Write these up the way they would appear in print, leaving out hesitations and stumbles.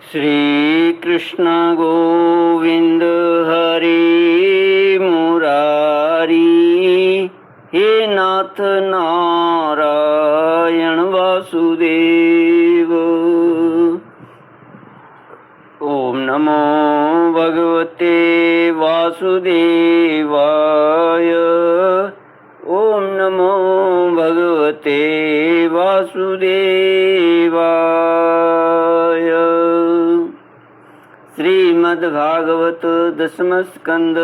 श्री कृष्ण गोविंद हरि मुरारी, हे नाथ नारायण वासुदेव। ओम नमो भगवते वासुदेवाय। ओम नमो भगवते वासुदेवाय। श्रीमद्भागवत दशम स्कंद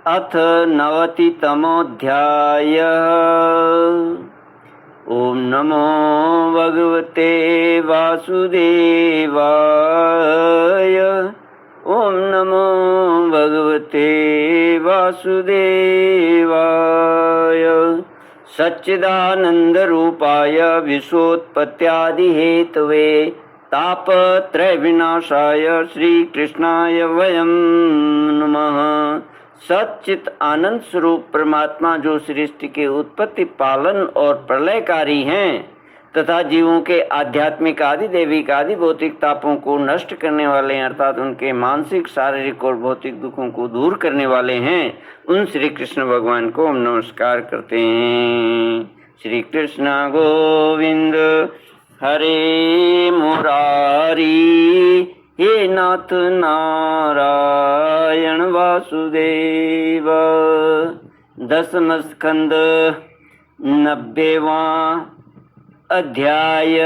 अथ 90तमोऽध्यायः। ओम नमो भगवते वासुदेवाय। ओम नमो भगवते वासुदेवाय। सच्चिदानंद रूपाय विश्वोत्पत्त्यादिहेतवे तापत्रय विनाशाय श्रीकृष्णाय वयं नमः। सच्चित आनंद स्वरूप परमात्मा जो सृष्टि के उत्पत्ति, पालन और प्रलयकारी हैं तथा जीवों के आध्यात्मिक आदि दैविक आदि भौतिक तापों को नष्ट करने वाले हैं, अर्थात उनके मानसिक शारीरिक और भौतिक दुखों को दूर करने वाले हैं, उन श्री कृष्ण भगवान को हम नमस्कार करते हैं। श्री कृष्ण गोविंद हरे मुरारी, हे नाथ नारायण वासुदेव। दशम स्कंद 90वां अध्याय।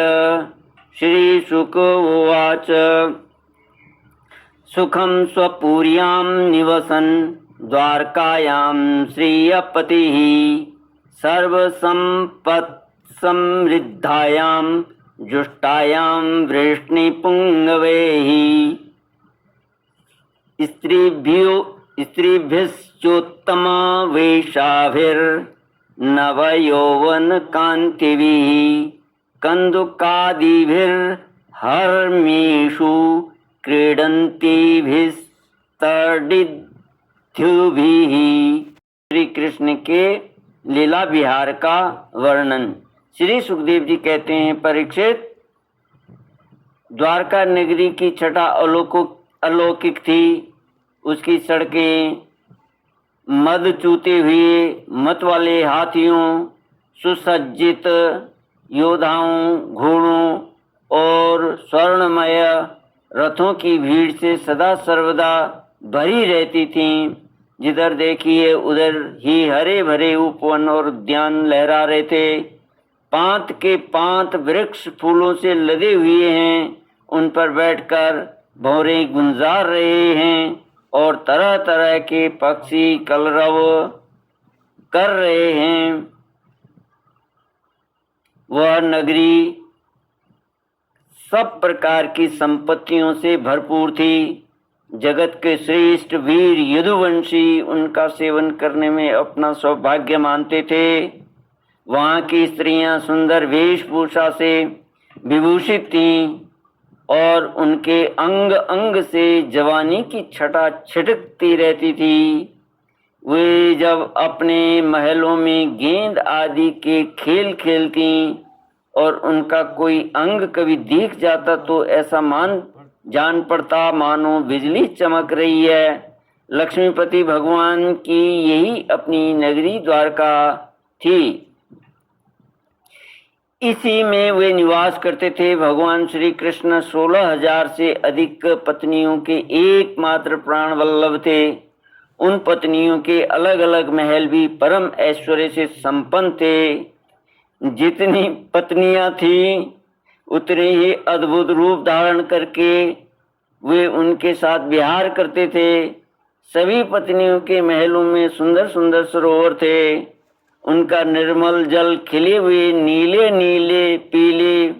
श्री शुक उवाच। सुखं स्वपुर्यां निवसन् द्वारकायां श्रियपतिः सर्वसम्पत्समृद्धायां जुष्टायां वृष्णिपुङ्गवैः स्त्रीभ्योत्तमवेशाभिर्नवयौवनकान्तिभिः कन्दुकादिभिर्हर्मीषु क्रीडन्तीभिस्तडिद्युभिः। श्री कृष्ण के लीला विहार का वर्णन। श्री सुखदेव जी कहते हैं, परीक्षित, द्वारका नगरी की छटा अलौकिक थी। उसकी सड़कें मद चूते हुए मत वाले हाथियों, सुसज्जित योद्धाओं, घोड़ों और स्वर्णमय रथों की भीड़ से सदा सर्वदा भरी रहती थीं। जिधर देखिए उधर ही हरे भरे उपवन और उद्यान लहरा रहे थे। पांत के पांत वृक्ष फूलों से लदे हुए हैं, उन पर बैठकर भौरे गुंजार रहे हैं और तरह तरह के पक्षी कलरव कर रहे हैं। वह नगरी सब प्रकार की संपत्तियों से भरपूर थी। जगत के श्रेष्ठ वीर यदुवंशी उनका सेवन करने में अपना सौभाग्य मानते थे। वहाँ की स्त्रियां सुंदर वेशभूषा से विभूषित थीं और उनके अंग अंग से जवानी की छटा छिटकती रहती थी। वे जब अपने महलों में गेंद आदि के खेल खेलती और उनका कोई अंग कभी दिख जाता तो ऐसा जान पड़ता मानो बिजली चमक रही है। लक्ष्मीपति भगवान की यही अपनी नगरी द्वारका थी। इसी में वे निवास करते थे। भगवान श्री कृष्ण 16,000 से अधिक पत्नियों के एकमात्र प्राण वल्लभ थे। उन पत्नियों के अलग अलग महल भी परम ऐश्वर्य से संपन्न थे। जितनी पत्नियां थीं उतने ही अद्भुत रूप धारण करके वे उनके साथ विहार करते थे। सभी पत्नियों के महलों में सुंदर सुंदर सरोवर थे। उनका निर्मल जल खिले हुए नीले नीले, पीले,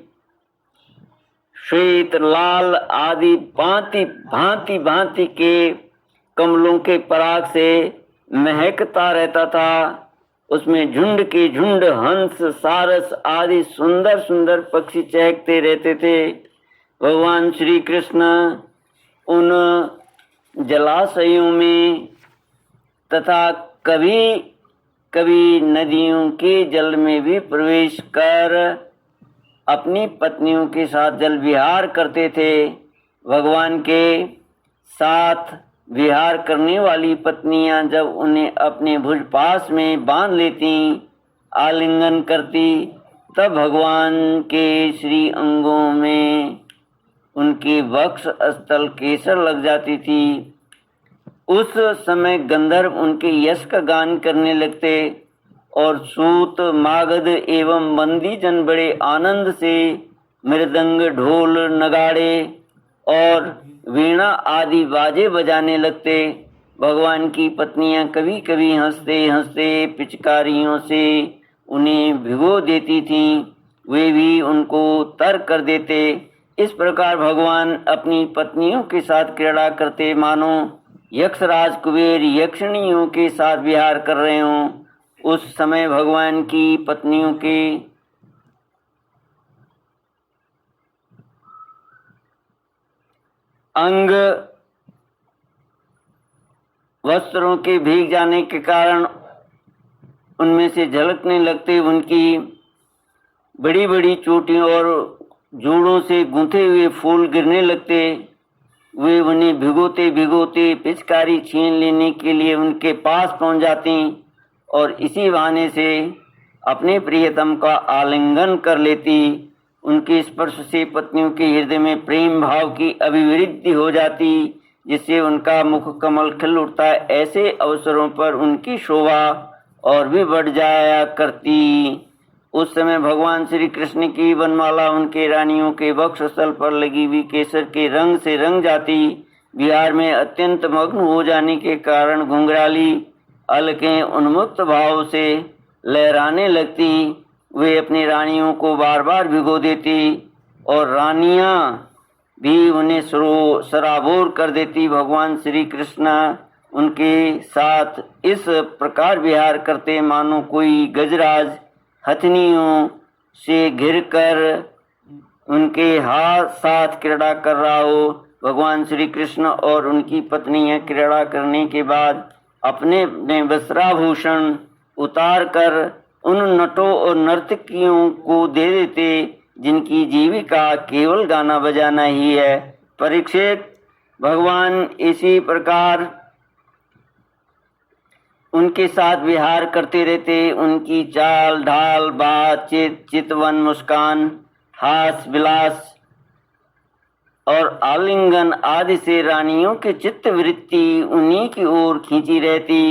श्वेत, लाल आदि भांति भांति के कमलों के पराग से महकता रहता था। उसमें झुंड के झुंड हंस, सारस आदि सुंदर सुंदर पक्षी चहकते रहते थे। भगवान श्री कृष्ण उन जलाशयों में तथा कभी कभी नदियों के जल में भी प्रवेश कर अपनी पत्नियों के साथ जल विहार करते थे। भगवान के साथ विहार करने वाली पत्नियां जब उन्हें अपने भुजपास में बांध लेती, आलिंगन करती, तब भगवान के श्री अंगों में उनके वक्ष स्थल केसर लग जाती थी। उस समय गंधर्व उनके यश का गान करने लगते और सूत, मागध एवं बंदी जन बड़े आनंद से मृदंग, ढोल, नगाड़े और वीणा आदि बाजे बजाने लगते। भगवान की पत्नियां कभी कभी हंसते हंसते पिचकारियों से उन्हें भिगो देती थीं, वे भी उनको तर कर देते। इस प्रकार भगवान अपनी पत्नियों के साथ क्रीड़ा करते मानो यक्षराज कुबेर यक्षिणियों के साथ विहार कर रहे हों। उस समय भगवान की पत्नियों के अंग वस्त्रों के भीग जाने के कारण उनमें से झलकने लगते। उनकी बड़ी बड़ी चोटियों और जूड़ों से गूंथे हुए फूल गिरने लगते। वे उन्हें भिगोते भिगोते पिचकारी छीन लेने के लिए उनके पास पहुंच जाती और इसी बहाने से अपने प्रियतम का आलिंगन कर लेती। उनके स्पर्श से पत्नियों के हृदय में प्रेम भाव की अभिवृद्धि हो जाती, जिससे उनका मुख कमल खिल उठता। ऐसे अवसरों पर उनकी शोभा और भी बढ़ जाया करती। उस समय भगवान श्री कृष्ण की वनमाला उनके रानियों के वक्ष स्थल पर लगी हुई केसर के रंग से रंग जाती। विहार में अत्यंत मग्न हो जाने के कारण घुंघराली अलकें उन्मुक्त भाव से लहराने लगती। वे अपनी रानियों को बार बार भिगो देती और रानियां भी उन्हें सराबोर कर देती। भगवान श्री कृष्ण उनके साथ इस प्रकार विहार करते मानो कोई गजराज हथनियों से घिरकर उनके हाथ साथ क्रीड़ा कर रहा हो। भगवान श्री कृष्ण और उनकी पत्नियां क्रीड़ा करने के बाद अपने वस्त्राभूषण उतार कर उन नटों और नर्तकियों को दे देते जिनकी जीविका केवल गाना बजाना ही है। परीक्षित, भगवान इसी प्रकार उनके साथ विहार करते रहते। उनकी चाल ढाल, बातचीत, चितवन, मुस्कान, हास विलास और आलिंगन आदि से रानियों के चित्त वृत्ति उन्हीं की ओर खींची रहती।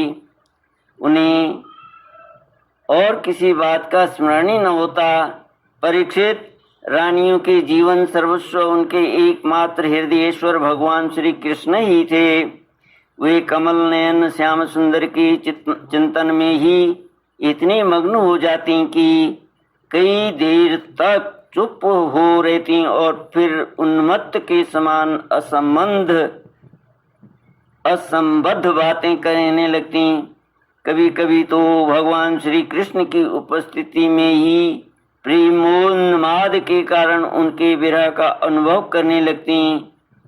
उन्हें और किसी बात का स्मरण ही न होता। परीक्षित, रानियों के जीवन सर्वस्व उनके एकमात्र हृदयेश्वर भगवान श्री कृष्ण ही थे। वे कमल नयन श्याम सुंदर की चिंतन में ही इतनी मग्न हो जाती कि कई देर तक चुप हो रहती और फिर उन्मत्त के समान असंबद्ध बातें कहने लगती। कभी कभी तो भगवान श्री कृष्ण की उपस्थिति में ही प्रेमोन्माद के कारण उनके विरह का अनुभव करने लगती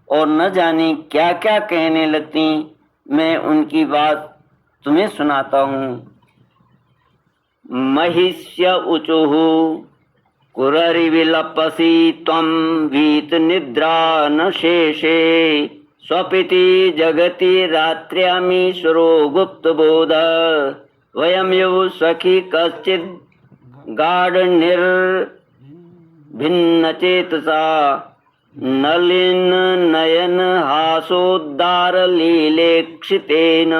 और न जाने क्या क्या कहने लगती। मैं उनकी बात तुम्हें सुनाता हूँ। महिष्य ऊचुः कुररिविलपसि त्वं वीत निद्रा न शेषे स्वपिति जगति रात्र्यामीश्वरो गुप्तबोध वयं यौ सखी कश्चित् गाढनिर्भिन्नचेतसा नलिन नयन हासोद्दार लीलेक्षितेन।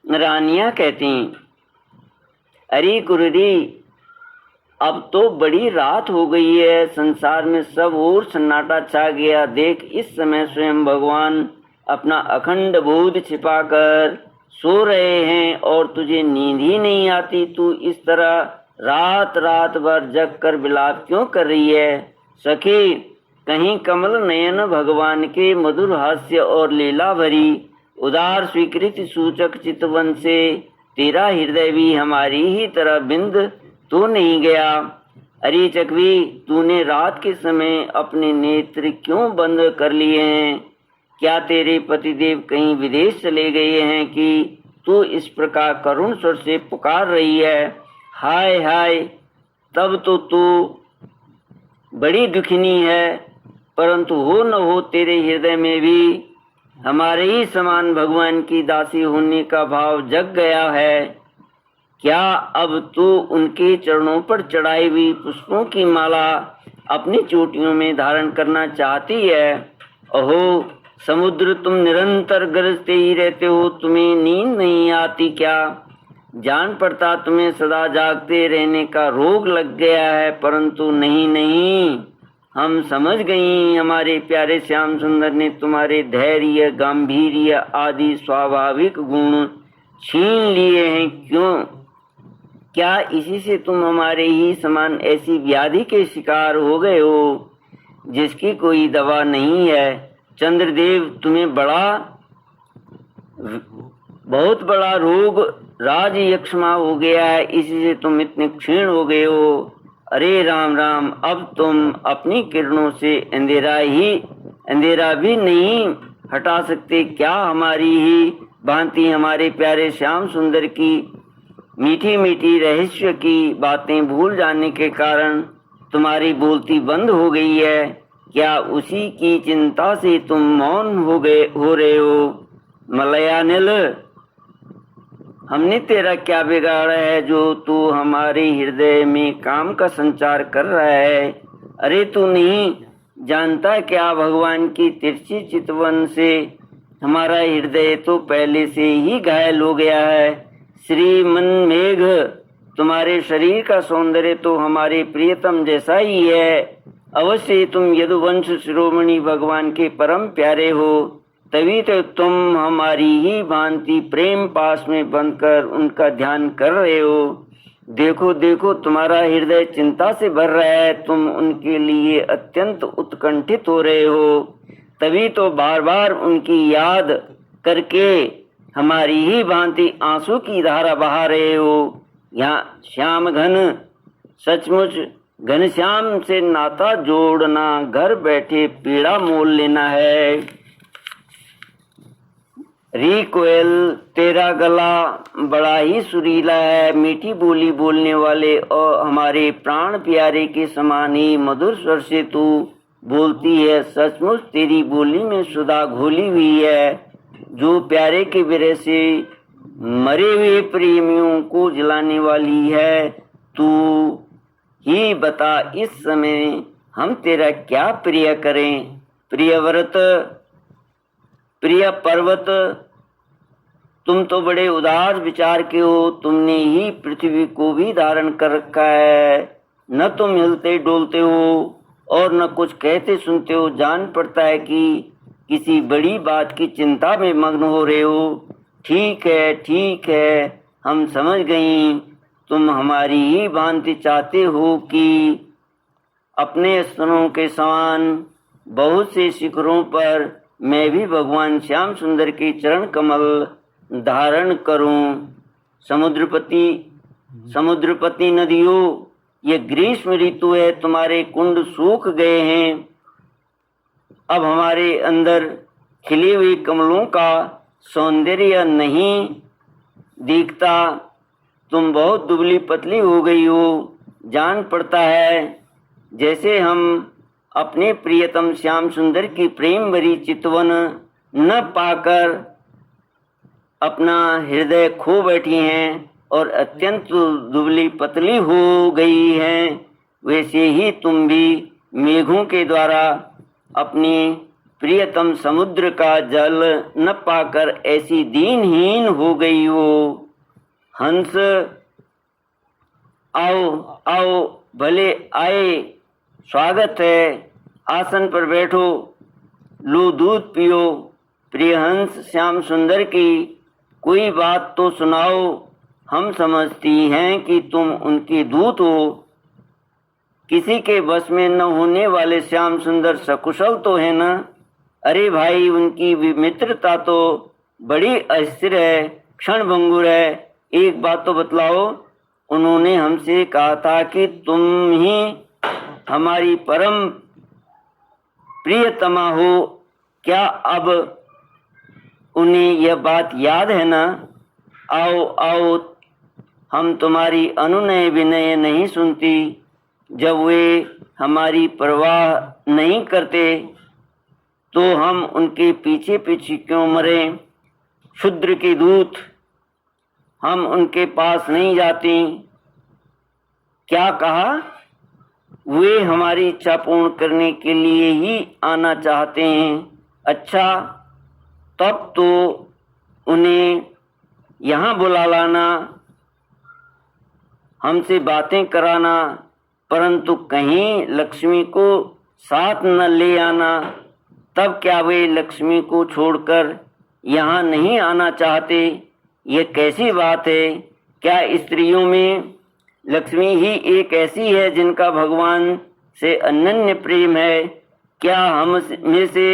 रानियां कहती, अरे कुररी, अब तो बड़ी रात हो गई है, संसार में सब और सन्नाटा छा गया। देख, इस समय स्वयं भगवान अपना अखंड बोध छिपाकर सो रहे हैं और तुझे नींद ही नहीं आती। तू इस तरह रात रात भर जग कर विलाप क्यों कर रही है? सखी, कहीं कमल नयन भगवान के मधुर हास्य और लीला भरी उदार स्वीकृति सूचक चितवन से तेरा हृदय भी हमारी ही तरह बिंद तो नहीं गया? अरे चकवी, तूने रात के समय अपने नेत्र क्यों बंद कर लिए हैं? क्या तेरे पतिदेव कहीं विदेश चले गए हैं कि तू इस प्रकार करुण स्वर से पुकार रही है? हाय हाय, तब तो तू बड़ी दुखिनी है, परंतु हो न हो तेरे हृदय में भी हमारे ही समान भगवान की दासी होने का भाव जग गया है। क्या अब तू उनके चरणों पर चढ़ाई हुई पुष्पों की माला अपनी चोटियों में धारण करना चाहती है? अहो समुद्र, तुम निरंतर गरजते ही रहते हो, तुम्हें नींद नहीं आती क्या? जान पड़ता तुम्हें सदा जागते रहने का रोग लग गया है, परंतु नहीं नहीं, हम समझ गई। हमारे प्यारे श्याम सुंदर ने तुम्हारे धैर्य, गांभीर्य आदि स्वाभाविक गुण छीन लिए हैं। क्यों? क्या इसी से तुम हमारे ही समान ऐसी व्याधि के शिकार हो गए हो जिसकी कोई दवा नहीं है? चंद्रदेव, तुम्हें बहुत बड़ा रोग राज यक्ष्मा हो गया है, इसी से तुम इतने क्षीण हो गए हो। अरे राम राम, अब तुम अपनी किरणों से अंधेरा भी नहीं हटा सकते क्या? हमारी ही भांति हमारे प्यारे श्याम सुंदर की मीठी मीठी रहस्य की बातें भूल जाने के कारण तुम्हारी बोलती बंद हो गई है। क्या उसी की चिंता से तुम मौन हो रहे हो? मलयानिल, हमने तेरा क्या बिगाड़ा है जो तू हमारे हृदय में काम का संचार कर रहा है? अरे तू नहीं जानता क्या, भगवान की तिरछी चितवन से हमारा हृदय तो पहले से ही घायल हो गया है। श्रीमन मेघ, तुम्हारे शरीर का सौंदर्य तो हमारे प्रियतम जैसा ही है। अवश्य तुम यदुवंश शिरोमणि भगवान के परम प्यारे हो, तभी तो तुम हमारी ही भांति प्रेम पास में बंधकर उनका ध्यान कर रहे हो। देखो देखो, तुम्हारा हृदय चिंता से भर रहा है, तुम उनके लिए अत्यंत उत्कंठित हो रहे हो, तभी तो बार बार उनकी याद करके हमारी ही भांति आंसू की धारा बहा रहे हो। यहाँ श्याम घन, सचमुच घनश्याम से नाता जोड़ना घर बैठे पीड़ा मोल लेना है। री कोयल, तेरा गला बड़ा ही सुरीला है, मीठी बोली बोलने वाले और हमारे प्राण प्यारे के समान ही मधुर स्वर से तू बोलती है। सचमुच तेरी बोली में सुधा घोली हुई है, जो प्यारे के विरह से मरे हुए प्रेमियों को जलाने वाली है। तू ही बता, इस समय हम तेरा क्या प्रिय करें? प्रियव्रत, प्रिय पर्वत, तुम तो बड़े उदार विचार के हो, तुमने ही पृथ्वी को भी धारण कर रखा है। न तुम हिलते डोलते हो और न कुछ कहते सुनते हो। जान पड़ता है कि किसी बड़ी बात की चिंता में मग्न हो रहे हो। ठीक है, हम समझ गई। तुम हमारी ही भांति चाहते हो कि अपने स्तनों के समान बहुत से शिखरों पर मैं भी भगवान श्याम सुंदर के चरण कमल धारण करूं। समुद्रपति नदियों, ये ग्रीष्म ऋतु है, तुम्हारे कुंड सूख गए हैं। अब हमारे अंदर खिले हुए कमलों का सौंदर्य नहीं दिखता। तुम बहुत दुबली पतली हो गई हो। जान पड़ता है जैसे हम अपने प्रियतम श्याम सुंदर की प्रेम भरी चितवन न पाकर अपना हृदय खो बैठी हैं और अत्यंत दुबली पतली हो गई हैं। वैसे ही तुम भी मेघों के द्वारा अपने प्रियतम समुद्र का जल न पाकर ऐसी दीनहीन हो गई हो। हंस, आओ, भले आए, स्वागत है, आसन पर बैठो, लो दूध पियो। प्रिय हंस, श्याम सुंदर की कोई बात तो सुनाओ। हम समझती हैं कि तुम उनके दूत हो। किसी के बस में न होने वाले श्याम सुंदर सकुशल तो है ना? अरे भाई, उनकी मित्रता तो बड़ी अस्थिर है, क्षणभंगुर है। एक बात तो बतलाओ, उन्होंने हमसे कहा था कि तुम ही हमारी परम प्रियतमा हो। क्या अब उन्हें यह बात याद है ना? आओ, हम तुम्हारी अनुनय विनय नहीं सुनती। जब वे हमारी परवाह नहीं करते तो हम उनके पीछे पीछे क्यों मरें? शूद्र के दूत, हम उनके पास नहीं जाते। क्या कहा? वे हमारी इच्छा पूर्ण करने के लिए ही आना चाहते हैं। अच्छा, तब तो उन्हें यहाँ बुला लाना, हमसे बातें कराना, परंतु कहीं लक्ष्मी को साथ न ले आना। तब क्या वे लक्ष्मी को छोड़कर यहाँ नहीं आना चाहते? ये कैसी बात है? क्या स्त्रियों में लक्ष्मी ही एक ऐसी है जिनका भगवान से अनन्य प्रेम है? क्या हम में से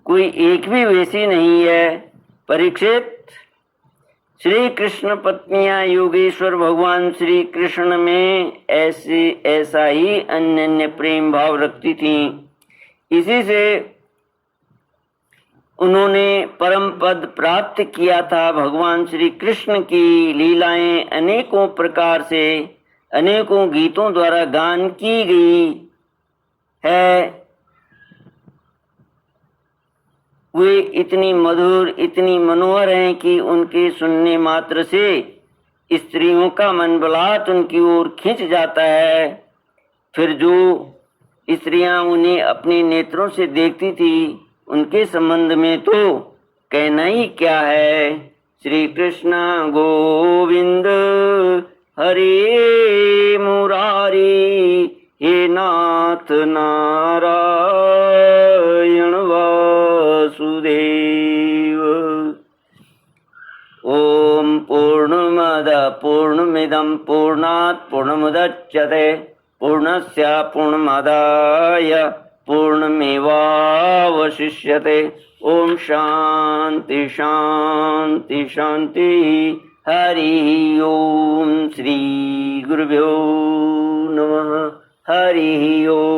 कोई एक भी वैसी नहीं है? परीक्षित, श्री कृष्ण पत्नियां योगेश्वर भगवान श्री कृष्ण में ऐसा ही अनन्य प्रेम भाव रखती थीं। इसी से उन्होंने परम पद प्राप्त किया था। भगवान श्री कृष्ण की लीलाएं अनेकों प्रकार से अनेकों गीतों द्वारा गान की गई है। वे इतनी मधुर, इतनी मनोहर हैं कि उनके सुनने मात्र से स्त्रियों का मन बलात् उनकी ओर खिंच जाता है। फिर जो स्त्रियां उन्हें अपने नेत्रों से देखती थी, उनके संबंध में तो कहना ही क्या है। श्री कृष्ण गोविंद हरे मुरारी, हे नाथ नारायण वासुदेव। ओम पूर्णमद पूर्णमिदं पूर्णात् पूर्णमुदच्यते पूर्णस्य पूर्णमादाय पूर्णमेवावशिष्यते। ओम शांति शांति शांति। हरि ओम। श्री गुरुभ्यो नमः। हरि ओम।